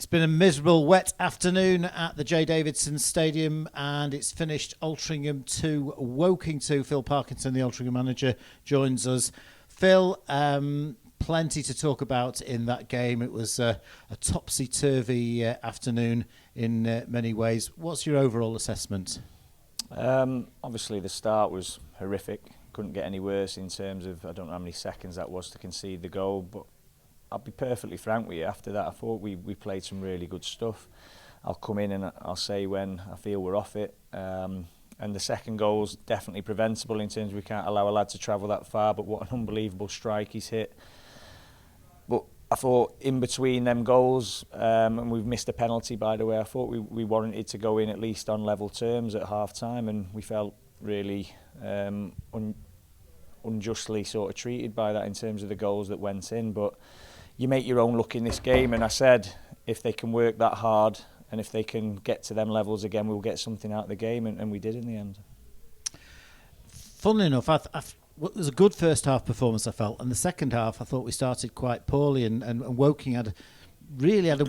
It's been a miserable, wet afternoon at the J. Davidson Stadium, and it's finished Altrincham 2, Woking 2. Phil Parkinson, the Altrincham manager, joins us. Phil, plenty to talk about in that game. It was a topsy-turvy afternoon in many ways. What's your overall assessment? Obviously, the start was horrific. Couldn't get any worse in terms of, I don't know how many seconds that was to concede the goal, but I'll be perfectly frank with you, after that I thought we played some really good stuff. I'll come in and I'll say when I feel we're off it. And the second goal's definitely preventable in terms of we can't allow a lad to travel that far, but what an unbelievable strike he's hit. But I thought in between them goals, and we've missed a penalty by the way, I thought we warranted to go in at least on level terms at half time, and we felt really unjustly sort of treated by that in terms of the goals that went in. But you make your own luck in this game, and I said if they can work that hard and if they can get to them levels again, we'll get something out of the game, and we did in the end. Funnily enough, it was a good first half performance, I felt, and the second half I thought we started quite poorly, and Woking had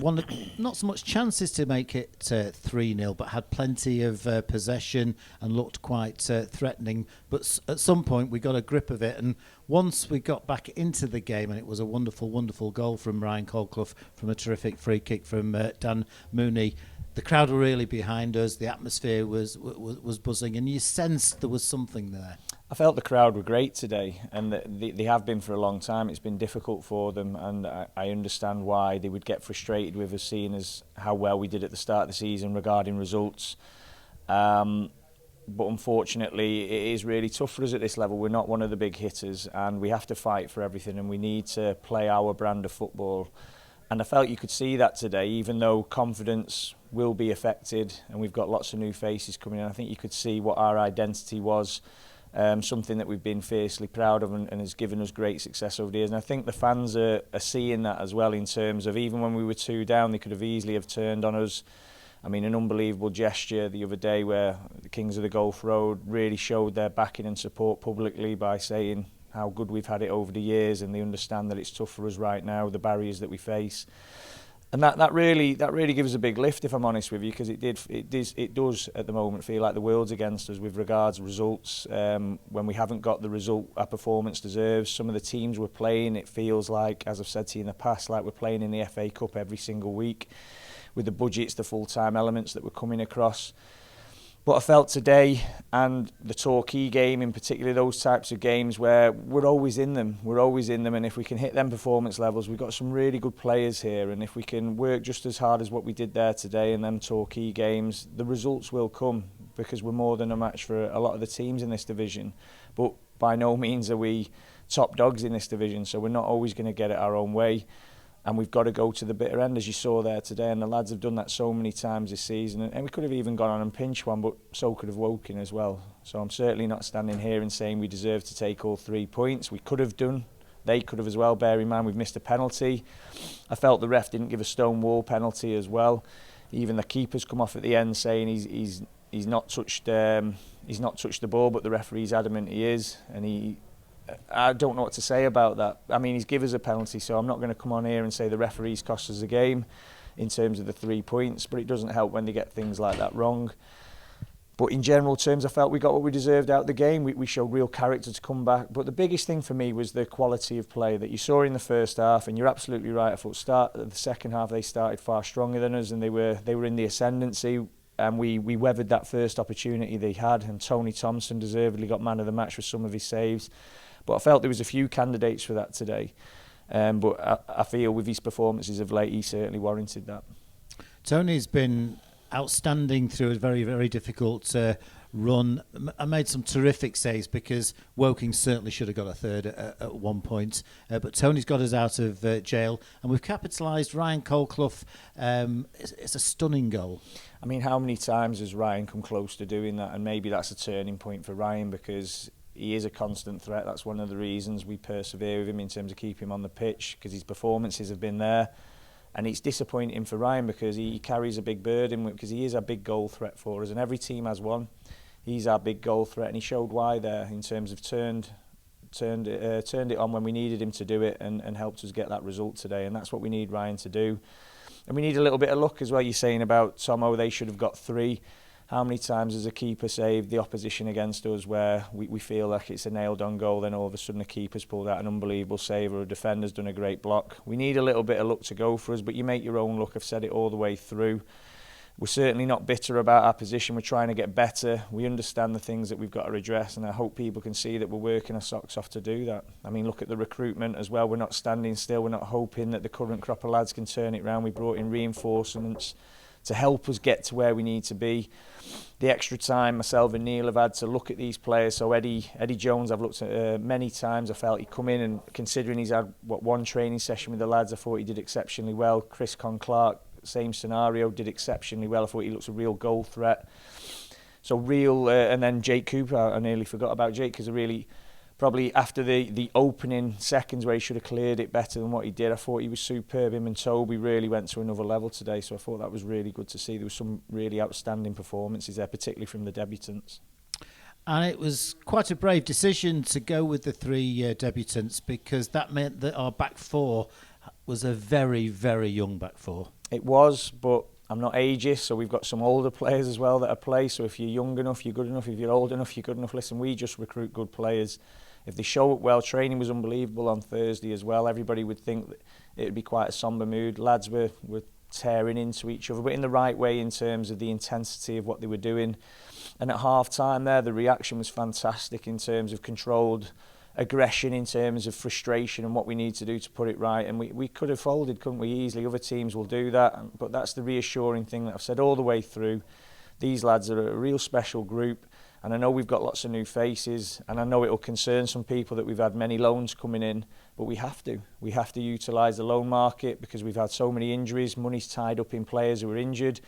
one, not so much chances to make it 3-0, but had plenty of possession and looked quite threatening. But at some point we got a grip of it, and once we got back into the game, and it was a wonderful, wonderful goal from Ryan Colclough from a terrific free kick from Dan Mooney. The crowd were really behind us. The atmosphere was buzzing, and you sensed there was something there. I felt the crowd were great today, and they have been for a long time. It's been difficult for them, and I understand why they would get frustrated with us, seeing as how well we did at the start of the season regarding results. But unfortunately, it is really tough for us at this level. We're not one of the big hitters, and we have to fight for everything, and we need to play our brand of football. And I felt you could see that today, even though confidence will be affected, and we've got lots of new faces coming in. I think you could see what our identity was. Something that we've been fiercely proud of and has given us great success over the years. And I think the fans are seeing that as well, in terms of even when we were 2 down, they could have easily have turned on us. I mean, an unbelievable gesture the other day where the Kings of the Gulf Road really showed their backing and support publicly by saying how good we've had it over the years, and they understand that it's tough for us right now, the barriers that we face. And that really gives us a big lift, if I'm honest with you, because it does at the moment feel like the world's against us with regards to results. When we haven't got the result our performance deserves, some of the teams we're playing, it feels like, as I've said to you in the past, like we're playing in the FA Cup every single week, with the budgets, the full-time elements that we're coming across. But I felt today, and the Torquay game in particular, those types of games where we're always in them, and if we can hit them performance levels, we've got some really good players here, and if we can work just as hard as what we did there today in them Torquay games, the results will come, because we're more than a match for a lot of the teams in this division. But by no means are we top dogs in this division, so we're not always going to get it our own way. And we've got to go to the bitter end, as you saw there today, and the lads have done that so many times this season, and we could have even gone on and pinched one, but so could have Woking as well. So I'm certainly not standing here and saying we deserve to take all 3 points. We could have done, they could have as well. Bear in mind we've missed a penalty. I felt the ref didn't give a Stonewall penalty as well. Even the keeper's come off at the end saying he's not touched the ball, but the referee's adamant he is, and I don't know what to say about that. I mean, he's given us a penalty, so I'm not going to come on here and say the referees cost us a game in terms of the 3 points, but it doesn't help when they get things like that wrong. But in general terms, I felt we got what we deserved out of the game. We showed real character to come back. But the biggest thing for me was the quality of play that you saw in the first half, and you're absolutely right. I thought the second half they started far stronger than us, and they were in the ascendancy. And we weathered that first opportunity they had, and Tony Thompson deservedly got man of the match for some of his saves. But I felt there was a few candidates for that today. But I feel with his performances of late, he certainly warranted that. Tony's been outstanding through a very, very difficult run. I made some terrific saves, because Woking certainly should have got a third at one point. But Tony's got us out of jail, and we've capitalised. Ryan Colclough, it's a stunning goal. I mean, how many times has Ryan come close to doing that? And maybe that's a turning point for Ryan, because he is a constant threat. That's one of the reasons we persevere with him in terms of keeping him on the pitch, because his performances have been there. And it's disappointing for Ryan, because he carries a big burden, because he is a big goal threat for us, and every team has one. He's our big goal threat, and he showed why there in terms of turned turned it on when we needed him to do it, and helped us get that result today. And that's what we need Ryan to do. And we need a little bit of luck as well. You're saying about Tomo, they should have got 3. How many times has a keeper saved the opposition against us where we feel like it's a nailed-on goal, then all of a sudden a keeper's pulled out an unbelievable save or a defender's done a great block? We need a little bit of luck to go for us, but you make your own luck. I've said it all the way through. We're certainly not bitter about our position. We're trying to get better. We understand the things that we've got to address, and I hope people can see that we're working our socks off to do that. I mean, look at the recruitment as well. We're not standing still. We're not hoping that the current crop of lads can turn it around. We brought in reinforcements to help us get to where we need to be. The extra time myself and Neil have had to look at these players. So Eddie Jones, I've looked at many times. I felt he'd come in, and considering he's had one training session with the lads, I thought he did exceptionally well. Chris Con-Clark, same scenario, did exceptionally well. I thought he looks a real goal threat. So and then Jake Cooper, I nearly forgot about Jake, because probably after the opening seconds where he should have cleared it better than what he did, I thought he was superb. Him and Toby really went to another level today, so I thought that was really good to see. There was some really outstanding performances there, particularly from the debutants. And it was quite a brave decision to go with the 3 debutants, because that meant that our back 4 was a very, very young back 4. It was, but I'm not ageist, so we've got some older players as well that are play. So if you're young enough, you're good enough. If you're old enough, you're good enough. Listen, we just recruit good players. If they show up well, training was unbelievable on Thursday as well. Everybody would think that it would be quite a sombre mood. Lads were tearing into each other, but in the right way in terms of the intensity of what they were doing. And at half-time there, the reaction was fantastic in terms of controlled aggression, in terms of frustration and what we need to do to put it right. And we could have folded, couldn't we, easily? Other teams will do that. But that's the reassuring thing that I've said all the way through. These lads are a real special group. And I know we've got lots of new faces, and I know it'll concern some people that we've had many loans coming in, but we have to. We have to utilise the loan market, because we've had so many injuries. Money's tied up in players who are injured.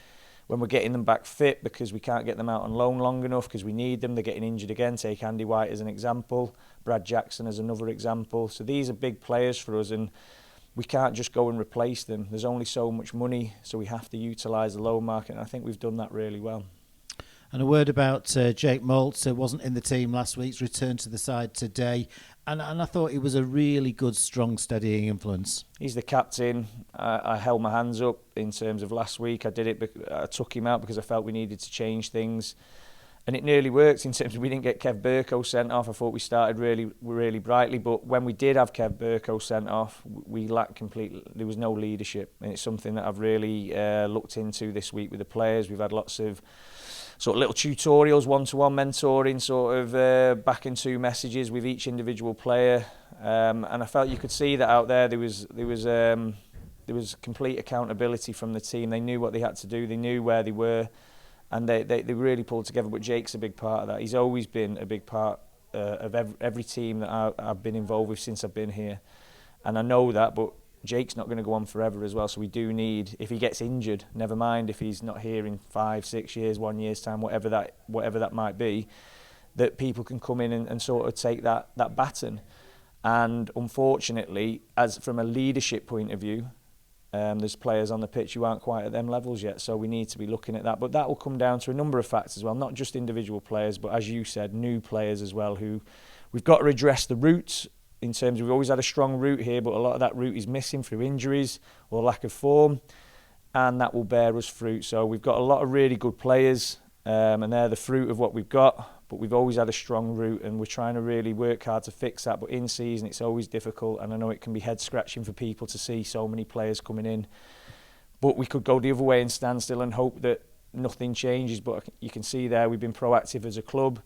When we're getting them back fit, because we can't get them out on loan long enough because we need them, they're getting injured again. Take Andy White as an example, Brad Jackson as another example. So these are big players for us, and we can't just go and replace them. There's only so much money, so we have to utilise the loan market, and I think we've done that really well. And a word about Jake Moult, wasn't in the team last week, he's returned to the side today. And I thought he was a really good, strong, steadying influence. He's the captain. I held my hands up in terms of last week. I took him out because I felt we needed to change things. And it nearly worked in terms of we didn't get Kev Burko sent off. I thought we started really brightly. But when we did have Kev Burko sent off, we lacked completely. There was no leadership. And it's something that I've really looked into this week with the players. We've had lots of sort of little tutorials, one-to-one mentoring, sort of back and 2 messages with each individual player, and I felt you could see that out there. There was complete accountability from the team. They knew what they had to do. They knew where they were, and they really pulled together. But Jake's a big part of that. He's always been a big part of every team that I've been involved with since I've been here, and I know that. But Jake's not going to go on forever as well, so we do need, if he gets injured, never mind if he's not here in 5, 6 years, 1 year's time, whatever that might be, that people can come in and sort of take that baton. And unfortunately, as from a leadership point of view, there's players on the pitch who aren't quite at them levels yet, so we need to be looking at that. But that will come down to a number of factors as well, not just individual players, but as you said, new players as well, who we've got to address the roots. In terms of, we've always had a strong root here, but a lot of that root is missing through injuries or lack of form, and that will bear us fruit. So we've got a lot of really good players, and they're the fruit of what we've got, but we've always had a strong root, and we're trying to really work hard to fix that. But in season, it's always difficult, and I know it can be head-scratching for people to see so many players coming in. But we could go the other way and stand still and hope that nothing changes, but you can see there we've been proactive as a club.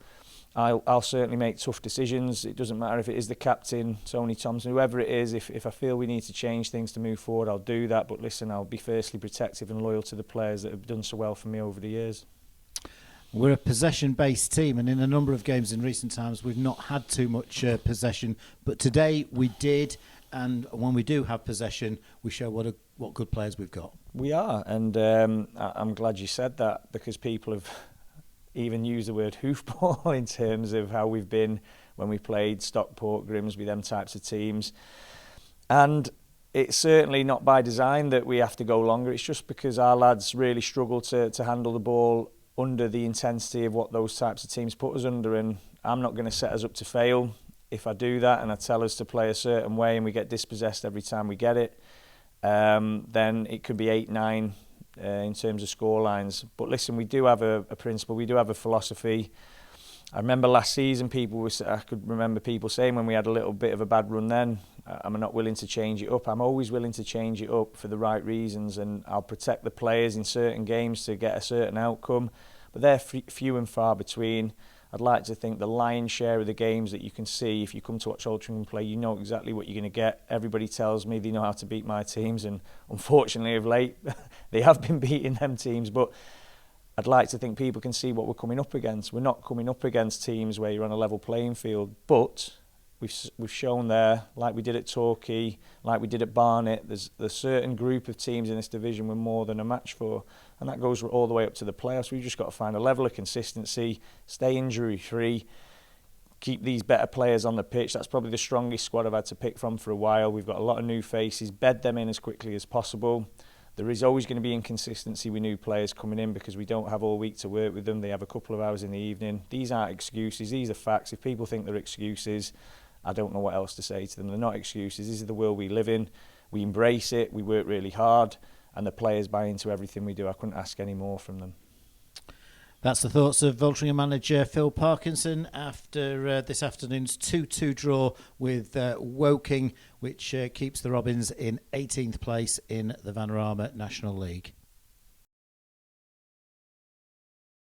I'll certainly make tough decisions. It doesn't matter if it is the captain, Tony Thompson, whoever it is. If I feel we need to change things to move forward, I'll do that. But listen, I'll be firstly protective and loyal to the players that have done so well for me over the years. We're a possession-based team, and in a number of games in recent times, we've not had too much possession. But today we did, and when we do have possession, we show what good players we've got. We are, and I'm glad you said that, because people have even use the word hoofball in terms of how we've been when we played Stockport, Grimsby, them types of teams. And it's certainly not by design that we have to go longer. It's just because our lads really struggle to handle the ball under the intensity of what those types of teams put us under. And I'm not going to set us up to fail. if I do that and I tell us to play a certain way and we get dispossessed every time we get it, then it could be 8-9 in terms of score lines. But listen, we do have a principle, we do have a philosophy. I remember last season I could remember people saying when we had a little bit of a bad run then, I'm not willing to change it up. I'm always willing to change it up for the right reasons, and I'll protect the players in certain games to get a certain outcome. But they're few and far between. I'd like to think the lion's share of the games that you can see, if you come to watch Altrincham play, you know exactly what you're going to get. Everybody tells me they know how to beat my teams, and unfortunately of late they have been beating them teams. But I'd like to think people can see what we're coming up against. We're not coming up against teams where you're on a level playing field, but we've shown there, like we did at Torquay, like we did at Barnet, there's a certain group of teams in this division we're more than a match for, and that goes all the way up to the playoffs. We've just got to find a level of consistency, stay injury-free, keep these better players on the pitch. That's probably the strongest squad I've had to pick from for a while. We've got a lot of new faces, bed them in as quickly as possible. There is always going to be inconsistency with new players coming in because we don't have all week to work with them. They have a couple of hours in the evening. These aren't excuses, these are facts. If people think they're excuses, I don't know what else to say to them. They're not excuses. This is the world we live in. We embrace it. We work really hard, and the players buy into everything we do. I couldn't ask any more from them. That's the thoughts of Altrincham manager Phil Parkinson after this afternoon's 2-2 draw with Woking, which keeps the Robins in 18th place in the Vanarama National League.